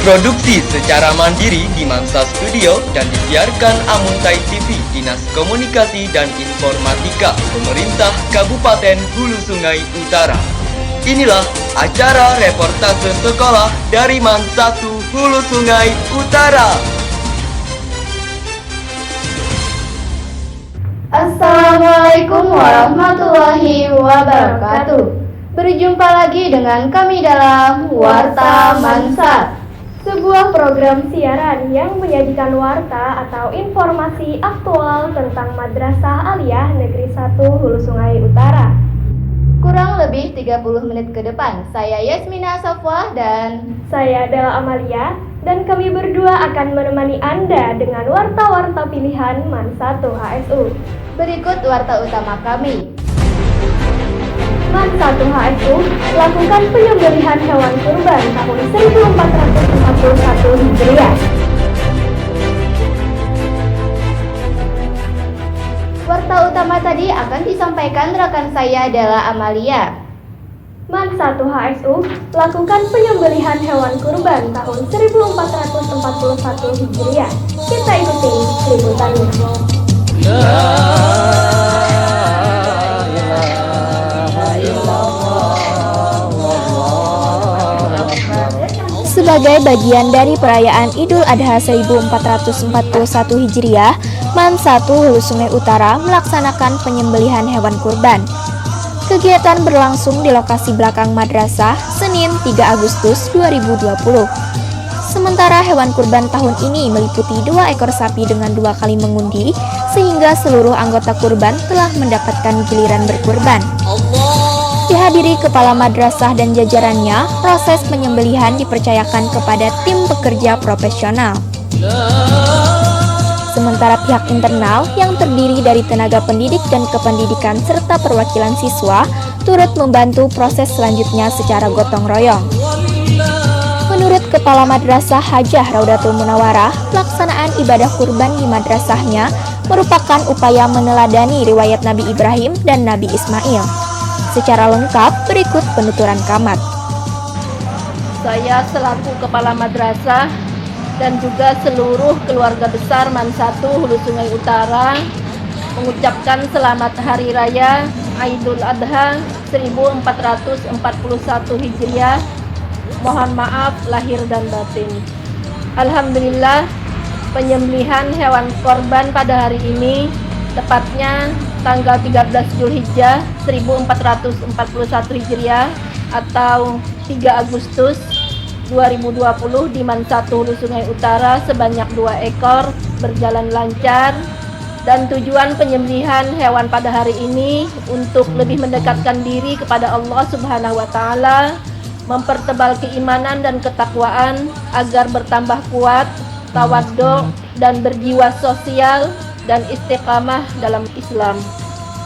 Diproduksi secara mandiri di Mansa Studio dan disiarkan Amuntai TV, Dinas Komunikasi dan Informatika, Pemerintah Kabupaten Hulu Sungai Utara. Inilah acara reportase sekolah dari MAN 1 Hulu Sungai Utara. Assalamualaikum warahmatullahi wabarakatuh. Berjumpa lagi dengan kami dalam Warta Mansa, sebuah program siaran yang menyajikan warta atau informasi aktual tentang Madrasah Aliyah Negeri 1 Hulu Sungai Utara. Kurang lebih 30 menit ke depan, saya Yasmina Safwah dan saya Dela Amalia, dan kami berdua akan menemani Anda dengan warta-warta pilihan MAN 1 HSU. Berikut warta utama kami. MAN 1 HSU lakukan penyembelihan hewan kurban tahun 1441 Hijriah. Warta utama tadi akan disampaikan rekan saya Dela Amalia. MAN 1 HSU lakukan penyembelihan hewan kurban tahun 1441 Hijriah. Kita ikuti liputannya. Sebagai bagian dari perayaan Idul Adha 1441 Hijriah, MAN 1 Hulu Sungai Utara melaksanakan penyembelihan hewan kurban. Kegiatan berlangsung di lokasi belakang madrasah Senin 3 Agustus 2020. Sementara hewan kurban tahun ini meliputi 2 ekor sapi dengan 2 kali mengundi, sehingga seluruh anggota kurban telah mendapatkan giliran berkurban. Dihadiri kepala madrasah dan jajarannya, proses penyembelihan dipercayakan kepada tim pekerja profesional. Sementara pihak internal yang terdiri dari tenaga pendidik dan kependidikan serta perwakilan siswa turut membantu proses selanjutnya secara gotong royong. Menurut Kepala Madrasah Hajah Raudatul Munawarah, pelaksanaan ibadah kurban di madrasahnya merupakan upaya meneladani riwayat Nabi Ibrahim dan Nabi Ismail. Secara lengkap, berikut penuturan Kamat. Saya selaku Kepala Madrasah dan juga seluruh keluarga besar MAN 1 Hulu Sungai Utara mengucapkan selamat Hari Raya Idul Adha 1441 Hijriah. Mohon maaf lahir dan batin. Alhamdulillah, penyembelihan hewan korban pada hari ini, tepatnya tanggal 13 Zulhijjah 1441 Hijriah atau 3 Agustus 2020 di MAN 1 Hulu Sungai Utara sebanyak 2 ekor berjalan lancar, dan tujuan penyembelihan hewan pada hari ini untuk lebih mendekatkan diri kepada Allah Subhanahu wa taala, mempertebal keimanan dan ketakwaan agar bertambah kuat, tawadhu dan berjiwa sosial dan istiqamah dalam Islam,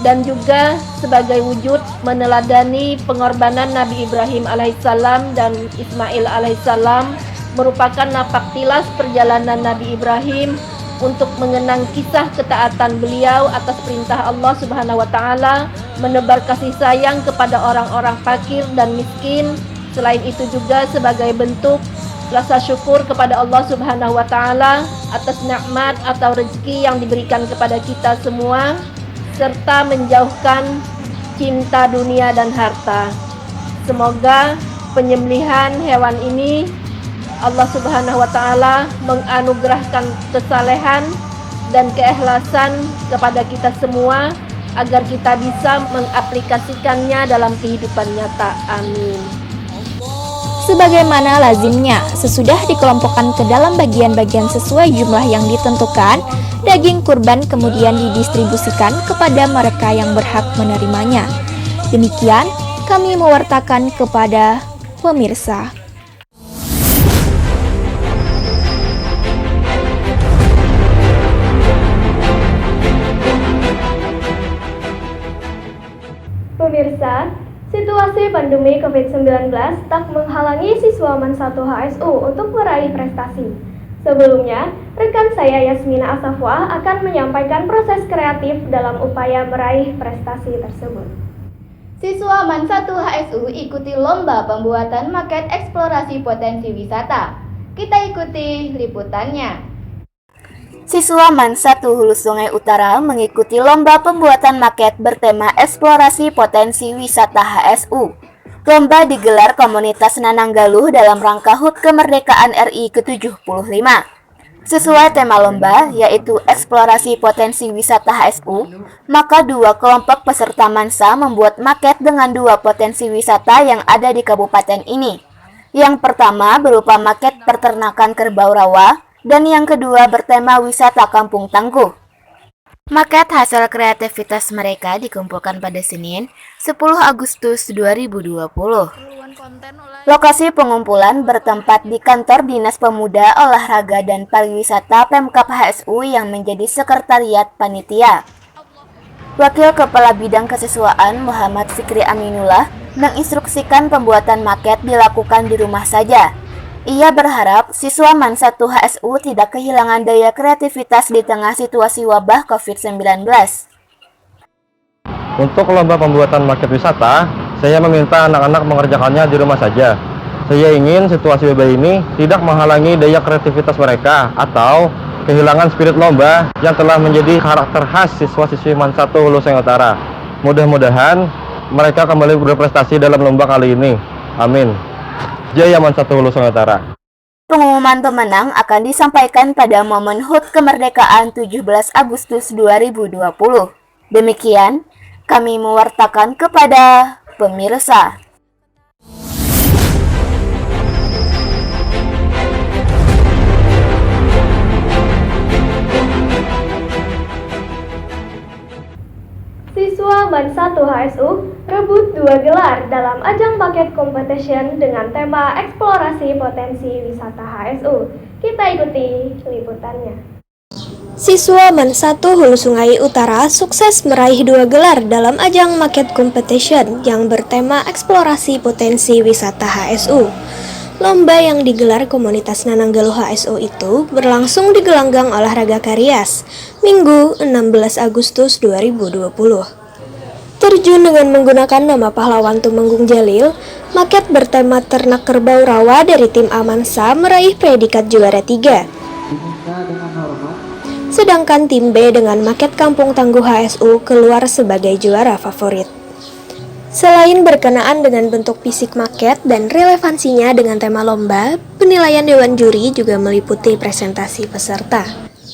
dan juga sebagai wujud meneladani pengorbanan Nabi Ibrahim alaihissalam dan Ismail alaihissalam, merupakan napak tilas perjalanan Nabi Ibrahim untuk mengenang kisah ketaatan beliau atas perintah Allah Subhanahu wa taala, menebar kasih sayang kepada orang-orang fakir dan miskin. Selain itu juga sebagai bentuk rasa syukur kepada Allah Subhanahu wa taala atas nikmat atau rezeki yang diberikan kepada kita semua, serta menjauhkan cinta dunia dan harta. Semoga penyembelihan hewan ini Allah Subhanahu wa taala menganugerahkan kesalehan dan keikhlasan kepada kita semua agar kita bisa mengaplikasikannya dalam kehidupan nyata. Amin. Sebagaimana lazimnya, sesudah dikelompokkan ke dalam bagian-bagian sesuai jumlah yang ditentukan, daging kurban kemudian didistribusikan kepada mereka yang berhak menerimanya. Demikian, kami mewartakan kepada pemirsa. Pemirsa, situasi pandemi COVID-19 tak menghalangi siswa MAN 1 HSU untuk meraih prestasi. Sebelumnya, rekan saya Yasmina Asafwah akan menyampaikan proses kreatif dalam upaya meraih prestasi tersebut. Siswa MAN 1 HSU ikuti lomba pembuatan maket eksplorasi potensi wisata. Kita ikuti liputannya. Siswa MAN 1 Hulu Sungai Utara mengikuti lomba pembuatan maket bertema eksplorasi potensi wisata HSU. Lomba digelar komunitas Nananggaluh dalam rangka HUT Kemerdekaan RI ke-75. Sesuai tema lomba, yaitu eksplorasi potensi wisata HSU, maka dua kelompok peserta Mansa membuat maket dengan dua potensi wisata yang ada di kabupaten ini. Yang pertama berupa maket peternakan kerbau rawa, dan yang kedua bertema wisata Kampung Tangguh. Maket hasil kreativitas mereka dikumpulkan pada Senin, 10 Agustus 2020. Lokasi pengumpulan bertempat di kantor Dinas Pemuda, Olahraga, dan Pariwisata Pemkab HSU yang menjadi sekretariat panitia. Wakil Kepala Bidang Kesiswaan Muhammad Fikri Aminullah menginstruksikan pembuatan maket dilakukan di rumah saja. Ia berharap siswa MAN 1 HSU tidak kehilangan daya kreativitas di tengah situasi wabah COVID-19. Untuk lomba pembuatan maket wisata, saya meminta anak-anak mengerjakannya di rumah saja. Saya ingin situasi wabah ini tidak menghalangi daya kreativitas mereka atau kehilangan spirit lomba yang telah menjadi karakter khas siswa-siswi MAN 1 Hulu Sungai Utara. Mudah-mudahan mereka kembali berprestasi dalam lomba kali ini. Amin. Jaya MAN 1 Hulu Sungai Utara. Pengumuman pemenang akan disampaikan pada momen HUT Kemerdekaan 17 Agustus 2020. Demikian, kami mewartakan kepada pemirsa. Siswa MAN 1 HSU rebut 2 gelar dalam ajang maket competition dengan tema eksplorasi potensi wisata HSU. Kita ikuti liputannya. Siswa MAN 1 Hulu Sungai Utara sukses meraih 2 gelar dalam ajang maket competition yang bertema eksplorasi potensi wisata HSU. Lomba yang digelar komunitas Nananggaluh HSU itu berlangsung di gelanggang olahraga Karias, Minggu 16 Agustus 2020. Terjun dengan menggunakan nama pahlawan Tumenggung Jalil, maket bertema ternak kerbau rawa dari tim Amansa meraih predikat juara 3. Sedangkan tim B dengan maket Kampung Tangguh HSU keluar sebagai juara favorit. Selain berkenaan dengan bentuk fisik maket dan relevansinya dengan tema lomba, penilaian Dewan Juri juga meliputi presentasi peserta.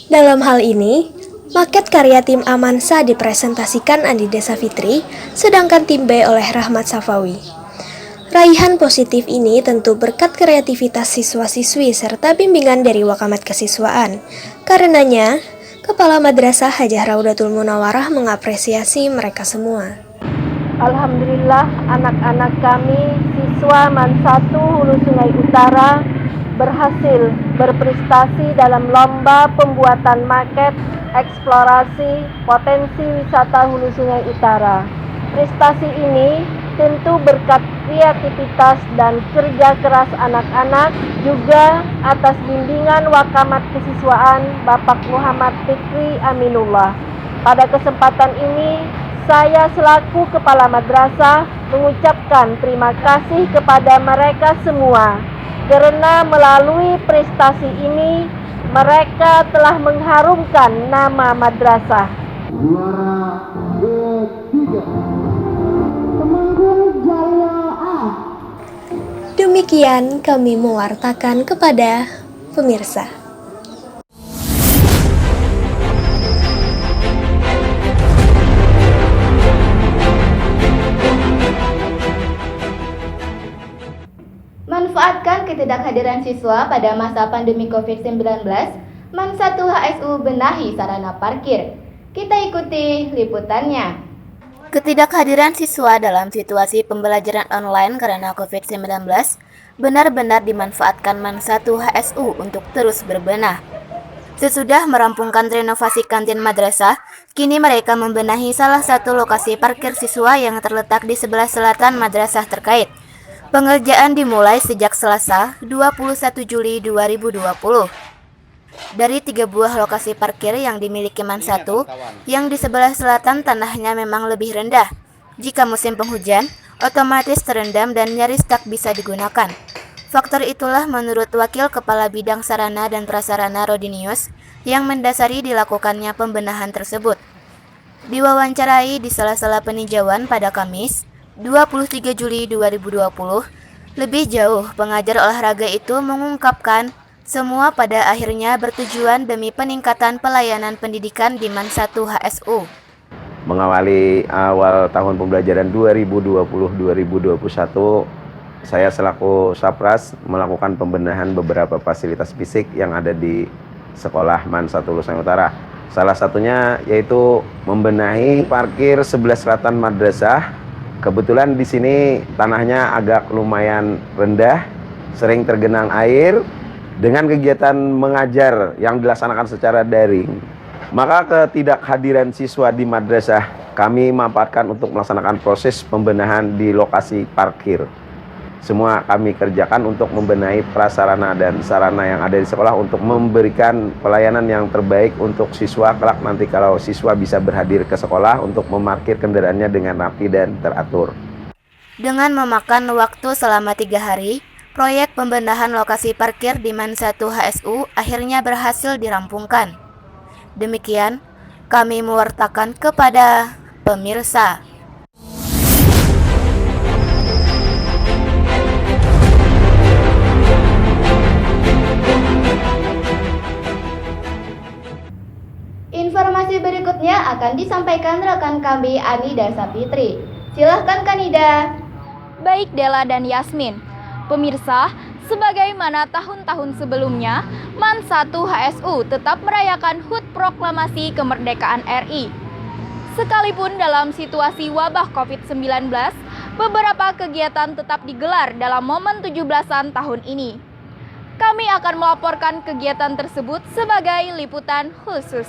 Dalam hal ini, maket karya tim Amansa dipresentasikan Andi Desa Fitri, sedangkan tim B oleh Rahmat Safawi. Raihan positif ini tentu berkat kreativitas siswa-siswi serta bimbingan dari Wakamat Kesiswaan. Karenanya, Kepala Madrasah Hajah Raudatul Munawarah mengapresiasi mereka semua. Alhamdulillah, anak-anak kami siswa MAN 1 Hulu Sungai Utara berhasil berprestasi dalam lomba pembuatan maket eksplorasi potensi wisata Hulu Sungai Utara. Prestasi ini tentu berkat kreativitas dan kerja keras anak-anak, juga atas bimbingan Wakamat Kesiswaan Bapak Muhammad Fikri Aminullah. Pada kesempatan ini, saya selaku Kepala Madrasah mengucapkan terima kasih kepada mereka semua karena melalui prestasi ini mereka telah mengharumkan nama madrasah. Juara ketiga, Tumenggung Jalil A. Demikian kami mewartakan kepada pemirsa. Manfaatkan ketidakhadiran siswa pada masa pandemi COVID-19, MAN 1 HSU benahi sarana parkir. Kita ikuti liputannya. Ketidakhadiran siswa dalam situasi pembelajaran online karena COVID-19 benar-benar dimanfaatkan MAN 1 HSU untuk terus berbenah. Sesudah merampungkan renovasi kantin madrasah, kini mereka membenahi salah satu lokasi parkir siswa yang terletak di sebelah selatan madrasah terkait. Pengerjaan dimulai sejak Selasa, 21 Juli 2020. Dari 3 buah lokasi parkir yang dimiliki MAN 1, yang di sebelah selatan tanahnya memang lebih rendah. Jika musim penghujan, otomatis terendam dan nyaris tak bisa digunakan. Faktor itulah menurut Wakil Kepala Bidang Sarana dan Prasarana Rodinius yang mendasari dilakukannya pembenahan tersebut. Diwawancarai di sela-sela peninjauan pada Kamis, 23 Juli 2020, lebih jauh pengajar olahraga itu mengungkapkan semua pada akhirnya bertujuan demi peningkatan pelayanan pendidikan di MAN 1 HSU. Mengawali awal tahun pembelajaran 2020-2021, saya selaku Sapras melakukan pembenahan beberapa fasilitas fisik yang ada di sekolah MAN 1 Hulu Sungai Utara. Salah satunya yaitu membenahi parkir sebelah selatan madrasah. Kebetulan di sini tanahnya agak lumayan rendah, sering tergenang air. Dengan kegiatan mengajar yang dilaksanakan secara daring, maka ketidakhadiran siswa di madrasah kami manfaatkan untuk melaksanakan proses pembenahan di lokasi parkir. Semua kami kerjakan untuk membenahi prasarana dan sarana yang ada di sekolah untuk memberikan pelayanan yang terbaik untuk siswa kelak nanti kalau siswa bisa berhadir ke sekolah untuk memarkir kendaraannya dengan rapi dan teratur. Dengan memakan waktu selama 3 hari, proyek pembenahan lokasi parkir di MAN 1 HSU akhirnya berhasil dirampungkan. Demikian, kami mewartakan kepada pemirsa. Informasi berikutnya akan disampaikan rekan kami Anida Sapitri. Silahkan Kanida. Baik Dela dan Yasmin. Pemirsa, sebagaimana tahun-tahun sebelumnya, MAN 1 HSU tetap merayakan HUT Proklamasi Kemerdekaan RI. Sekalipun dalam situasi wabah COVID-19, beberapa kegiatan tetap digelar dalam momen 17-an tahun ini. Kami akan melaporkan kegiatan tersebut sebagai liputan khusus.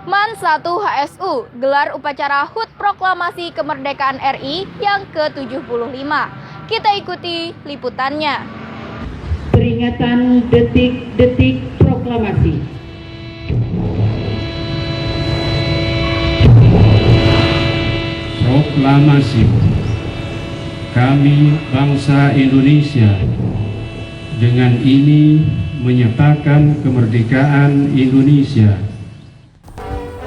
MAN 1 HSU gelar upacara HUT Proklamasi Kemerdekaan RI yang ke-75. Kita ikuti liputannya. Peringatan detik-detik proklamasi. Proklamasi. Kami bangsa Indonesia dengan ini menyatakan kemerdekaan Indonesia.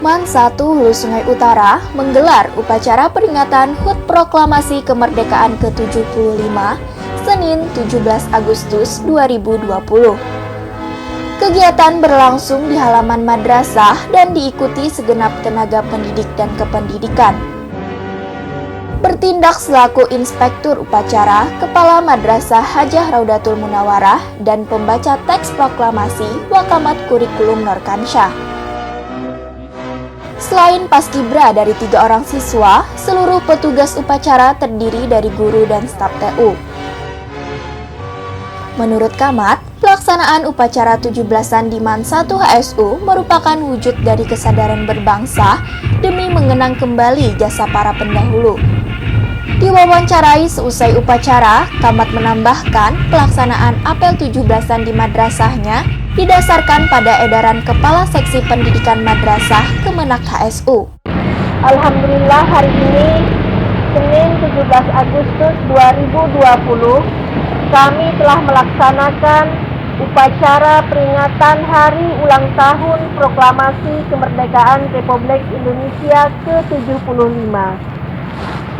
MAN 1 Hulu Sungai Utara menggelar upacara peringatan HUT Proklamasi Kemerdekaan ke-75 Senin 17 Agustus 2020. Kegiatan berlangsung di halaman madrasah dan diikuti segenap tenaga pendidik dan kependidikan. Bertindak selaku inspektur upacara, Kepala Madrasah Hajah Raudatul Munawarah dan pembaca teks proklamasi Wakamat Kurikulum Norkansyah. Selain paskibra dari 3 orang siswa, seluruh petugas upacara terdiri dari guru dan staf TU. Menurut Kamat, pelaksanaan upacara 17-an di MAN 1 HSU merupakan wujud dari kesadaran berbangsa demi mengenang kembali jasa para pendahulu. Diwawancarai seusai upacara, Kamat menambahkan pelaksanaan apel 17-an di madrasahnya didasarkan pada edaran Kepala Seksi Pendidikan Madrasah Kemenak HSU. Alhamdulillah hari ini, Senin 17 Agustus 2020, kami telah melaksanakan upacara peringatan Hari Ulang Tahun Proklamasi Kemerdekaan Republik Indonesia ke-75.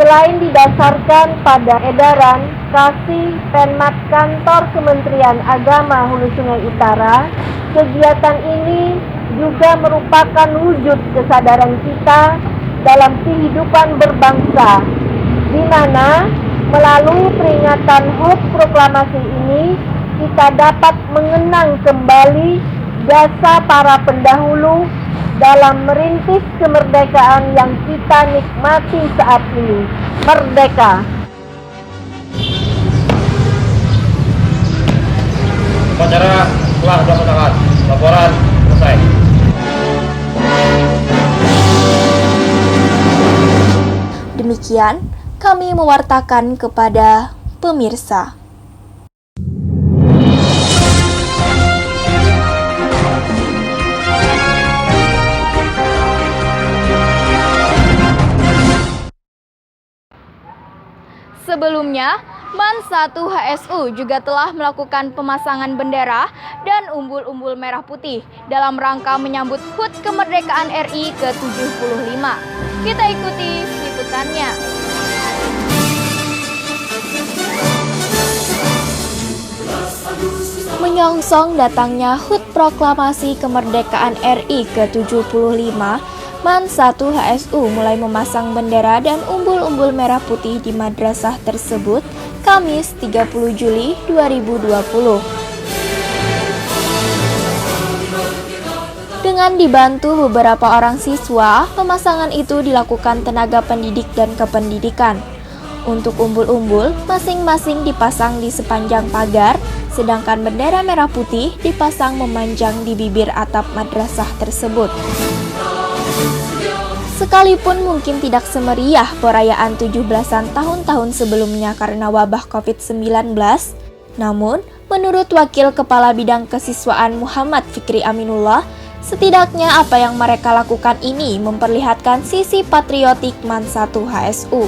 Selain didasarkan pada edaran Kasih Penmat Kantor Kementerian Agama Hulu Sungai Utara, kegiatan ini juga merupakan wujud kesadaran kita dalam kehidupan berbangsa, di mana melalui peringatan HUT Proklamasi ini kita dapat mengenang kembali jasa para pendahulu dalam merintis kemerdekaan yang kita nikmati saat ini. Merdeka! Upacara telah dilaksanakan. Laporan selesai. Demikian, kami mewartakan kepada pemirsa. Sebelumnya, MAN 1 HSU juga telah melakukan pemasangan bendera dan umbul-umbul merah putih dalam rangka menyambut HUT kemerdekaan RI ke-75. Kita ikuti liputannya. Menyongsong datangnya HUT Proklamasi Kemerdekaan RI ke-75, MAN 1 HSU mulai memasang bendera dan umbul-umbul merah putih di madrasah tersebut Kamis 30 Juli 2020. Dengan dibantu beberapa orang siswa, pemasangan itu dilakukan tenaga pendidik dan kependidikan. Untuk umbul-umbul, masing-masing dipasang di sepanjang pagar, sedangkan bendera merah putih dipasang memanjang di bibir atap madrasah tersebut. Sekalipun mungkin tidak semeriah perayaan 17-an tahun-tahun sebelumnya karena wabah COVID-19, namun menurut Wakil Kepala Bidang Kesiswaan Muhammad Fikri Aminullah, setidaknya apa yang mereka lakukan ini memperlihatkan sisi patriotik MAN 1 HSU.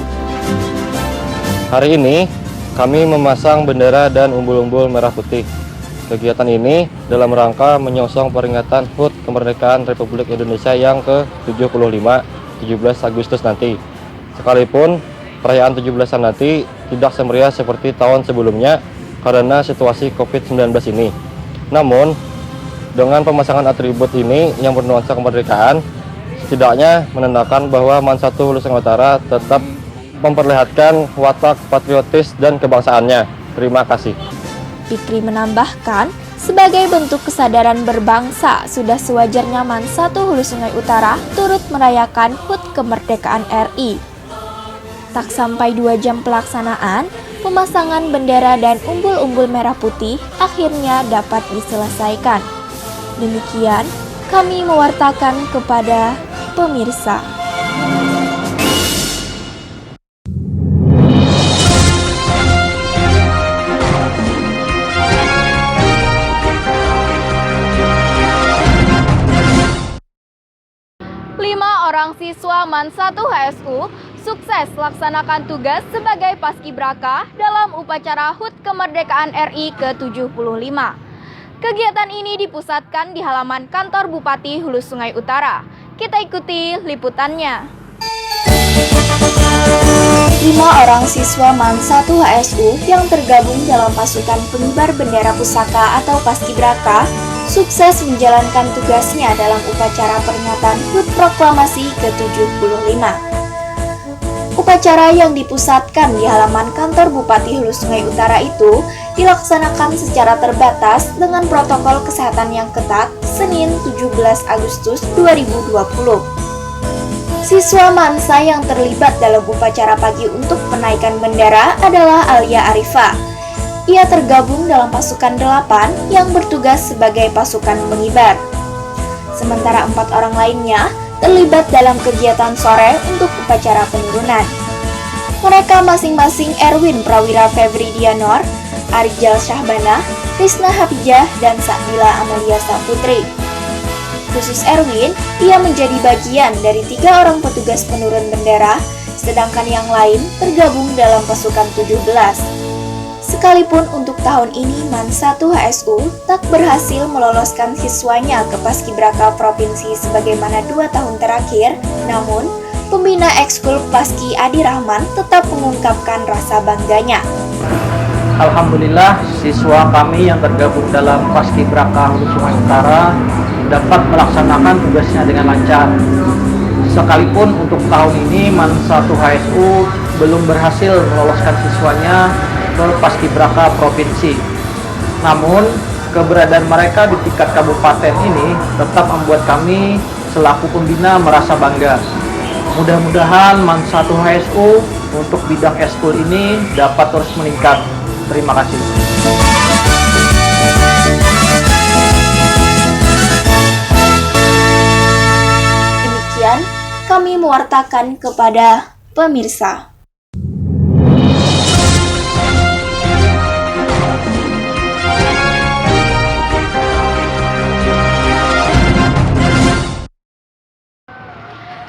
Hari ini kami memasang bendera dan umbul-umbul merah putih. Kegiatan ini dalam rangka menyongsong peringatan HUT Kemerdekaan Republik Indonesia yang ke-75 17 Agustus nanti. Sekalipun perayaan 17-an nanti tidak semeriah seperti tahun sebelumnya karena situasi COVID-19 ini. Namun, dengan pemasangan atribut ini yang bernuansa kemerdekaan, setidaknya menandakan bahwa MAN 1 Hulu Sungai Utara tetap memperlihatkan watak patriotis dan kebangsaannya. Terima kasih. Fikri menambahkan, sebagai bentuk kesadaran berbangsa, sudah sewajarnya MAN 1 Hulu Sungai Utara turut merayakan HUT Kemerdekaan RI. Tak sampai 2 jam pelaksanaan, pemasangan bendera dan umbul-umbul merah putih akhirnya dapat diselesaikan. Demikian, kami mewartakan kepada pemirsa. Orang siswa MAN 1 HSU sukses laksanakan tugas sebagai paskibraka dalam upacara HUT Kemerdekaan RI ke-75. Kegiatan ini dipusatkan di halaman kantor Bupati Hulu Sungai Utara. Kita ikuti liputannya. 5 orang siswa MAN 1 HSU yang tergabung dalam pasukan pengibar bendera pusaka atau paskibraka sukses menjalankan tugasnya dalam upacara peringatan HUT Proklamasi ke-75. Upacara yang dipusatkan di halaman kantor Bupati Hulu Sungai Utara itu dilaksanakan secara terbatas dengan protokol kesehatan yang ketat Senin 17 Agustus 2020. Siswa Mansa yang terlibat dalam upacara pagi untuk penaikan bendera adalah Alia Arifah. Ia tergabung dalam pasukan 8 yang bertugas sebagai pasukan pengibar. Sementara 4 orang lainnya terlibat dalam kegiatan sore untuk upacara penurunan. Mereka masing-masing Erwin Prawira Febri Dianor, Arjal Syahbana, Risna Hafijah, dan Sakdila Amalia Saputri. Khusus Erwin, ia menjadi bagian dari 3 orang petugas penurun bendera, sedangkan yang lain tergabung dalam pasukan 17. Sekalipun untuk tahun ini MAN 1 HSU tak berhasil meloloskan siswanya ke Paskibraka Provinsi sebagaimana 2 tahun terakhir, namun pembina ekskul Paski Adi Rahman tetap mengungkapkan rasa bangganya. Alhamdulillah, siswa kami yang tergabung dalam Paskibraka Hulu Sungai Utara dapat melaksanakan tugasnya dengan lancar. Sekalipun untuk tahun ini MAN 1 HSU belum berhasil meloloskan siswanya ke Paskibraka Provinsi. Namun, keberadaan mereka di tingkat kabupaten ini tetap membuat kami selaku pembina merasa bangga. Mudah-mudahan MAN 1 HSU untuk bidang eskul ini dapat terus meningkat. Terima kasih. Demikian kami mewartakan kepada pemirsa.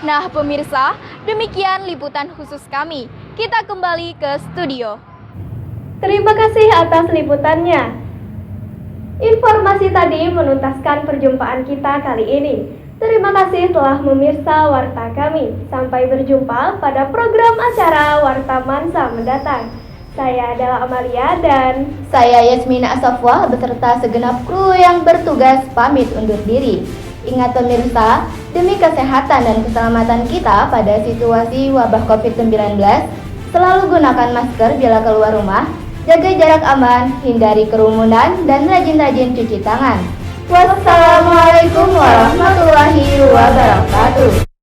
Nah pemirsa, demikian liputan khusus kami. Kita kembali ke studio. Terima kasih atas liputannya. Informasi tadi menuntaskan perjumpaan kita kali ini. Terima kasih telah memirsa warta kami. Sampai berjumpa pada program acara Warta Mansa mendatang. Saya adalah Amalia dan saya Yasmina Asafwa beserta segenap kru yang bertugas pamit undur diri. Ingat pemirsa, demi kesehatan dan keselamatan kita pada situasi wabah COVID-19, selalu gunakan masker bila keluar rumah, jaga jarak aman, hindari kerumunan, dan rajin-rajin cuci tangan. Wassalamualaikum warahmatullahi wabarakatuh.